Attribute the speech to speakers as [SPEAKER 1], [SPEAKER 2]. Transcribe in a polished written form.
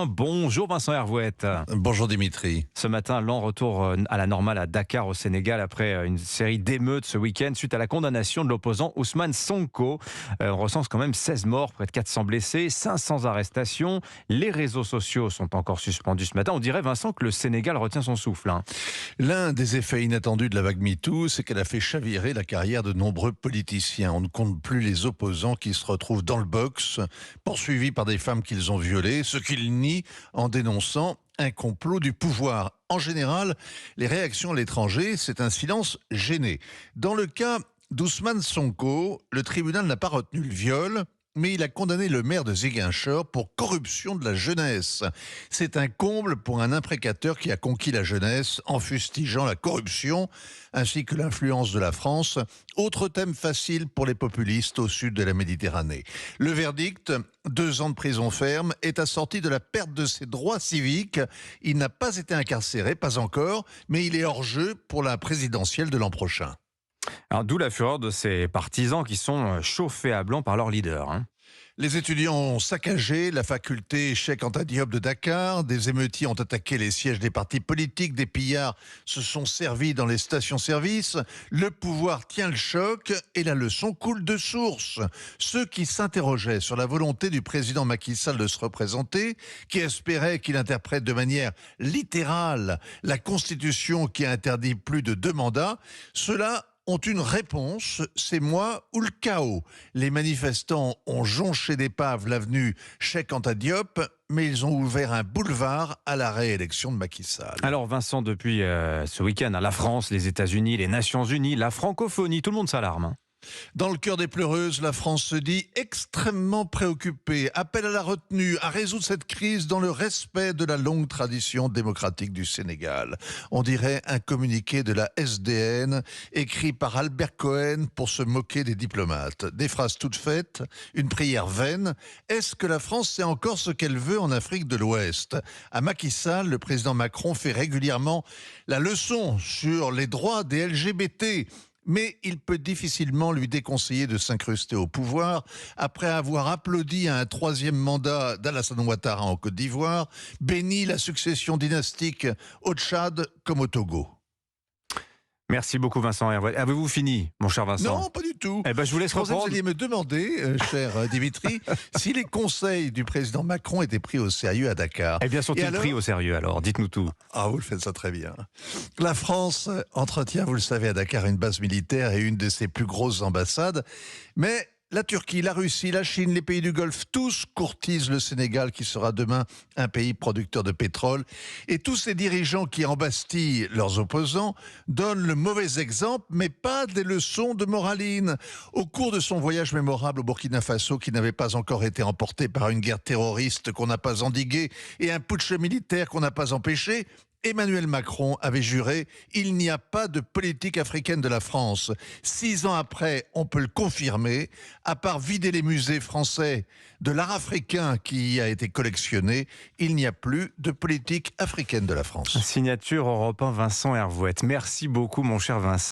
[SPEAKER 1] Bonjour Vincent Hervouette.
[SPEAKER 2] Bonjour Dimitri.
[SPEAKER 1] Ce matin, lent retour à la normale à Dakar au Sénégal après une série d'émeutes ce week-end suite à la condamnation de l'opposant Ousmane Sonko. On recense quand même 16 morts, près de 400 blessés, 500 arrestations. Les réseaux sociaux sont encore suspendus ce matin. On dirait Vincent que le Sénégal retient son souffle.
[SPEAKER 2] L'un des effets inattendus de la vague MeToo, c'est qu'elle a fait chavirer la carrière de nombreux politiciens. On ne compte plus les opposants qui se retrouvent dans le box, poursuivis par des femmes qu'ils ont violées, ce qu'ils nient en dénonçant un complot du pouvoir. En général, les réactions à l'étranger, c'est un silence gêné. Dans le cas d'Ousmane Sonko, le tribunal n'a pas retenu le viol, mais il a condamné le maire de Ziguinchor pour corruption de la jeunesse. C'est un comble pour un imprécateur qui a conquis la jeunesse en fustigeant la corruption ainsi que l'influence de la France. Autre thème facile pour les populistes au sud de la Méditerranée. Le verdict, 2 ans de prison ferme, est assorti de la perte de ses droits civiques. Il n'a pas été incarcéré, pas encore, mais il est hors jeu pour la présidentielle de l'an prochain.
[SPEAKER 1] Alors, d'où la fureur de ces partisans qui sont chauffés à blanc par leur leader.
[SPEAKER 2] Les étudiants ont saccagé la faculté Cheikh Anta Diop de Dakar. Des émeutiers ont attaqué les sièges des partis politiques. Des pillards se sont servis dans les stations-service. Le pouvoir tient le choc et la leçon coule de source. Ceux qui s'interrogeaient sur la volonté du président Macky Sall de se représenter, qui espéraient qu'il interprète de manière littérale la Constitution qui interdit plus de 2 mandats, ceux-là ont une réponse, c'est moi ou le chaos. Les manifestants ont jonché d'épave l'avenue Cheikh Anta Diop, mais ils ont ouvert un boulevard à la réélection de Macky Sall.
[SPEAKER 1] Alors Vincent, depuis ce week-end, la France, les États-Unis, les Nations Unies, la francophonie, tout le monde s'alarme.
[SPEAKER 2] Dans le cœur des pleureuses, la France se dit extrêmement préoccupée, appelle à la retenue, à résoudre cette crise dans le respect de la longue tradition démocratique du Sénégal. On dirait un communiqué de la SDN écrit par Albert Cohen pour se moquer des diplomates. Des phrases toutes faites, une prière vaine. Est-ce que la France sait encore ce qu'elle veut en Afrique de l'Ouest ? À Macky Sall, le président Macron fait régulièrement la leçon sur les droits des LGBT. Mais il peut difficilement lui déconseiller de s'incruster au pouvoir après avoir applaudi à un 3e mandat d'Alassane Ouattara en Côte d'Ivoire, béni la succession dynastique au Tchad comme au Togo.
[SPEAKER 1] Merci beaucoup Vincent Hervouette. Avez-vous fini, mon cher Vincent ?
[SPEAKER 2] Non, pas du tout.
[SPEAKER 1] Eh ben, je vous laisse
[SPEAKER 2] Je pensais que
[SPEAKER 1] reprendre.
[SPEAKER 2] vous alliez me demander, cher Dimitri, si les conseils du président Macron étaient pris au sérieux à Dakar.
[SPEAKER 1] Eh bien, sont-ils
[SPEAKER 2] Et alors
[SPEAKER 1] pris au sérieux alors ? Dites-nous tout.
[SPEAKER 2] Ah, vous le faites ça très bien. La France entretient, vous le savez, à Dakar une base militaire et une de ses plus grosses ambassades. Mais la Turquie, la Russie, la Chine, les pays du Golfe, tous courtisent le Sénégal qui sera demain un pays producteur de pétrole. Et tous ces dirigeants qui embastillent leurs opposants donnent le mauvais exemple, mais pas des leçons de moraline. Au cours de son voyage mémorable au Burkina Faso, qui n'avait pas encore été emporté par une guerre terroriste qu'on n'a pas endiguée et un putsch militaire qu'on n'a pas empêché, Emmanuel Macron avait juré « Il n'y a pas de politique africaine de la France ». 6 ans après, on peut le confirmer. À part vider les musées français de l'art africain qui y a été collectionné, il n'y a plus de politique africaine de la France.
[SPEAKER 1] Signature Europe 1, Vincent Hervouette. Merci beaucoup, mon cher Vincent.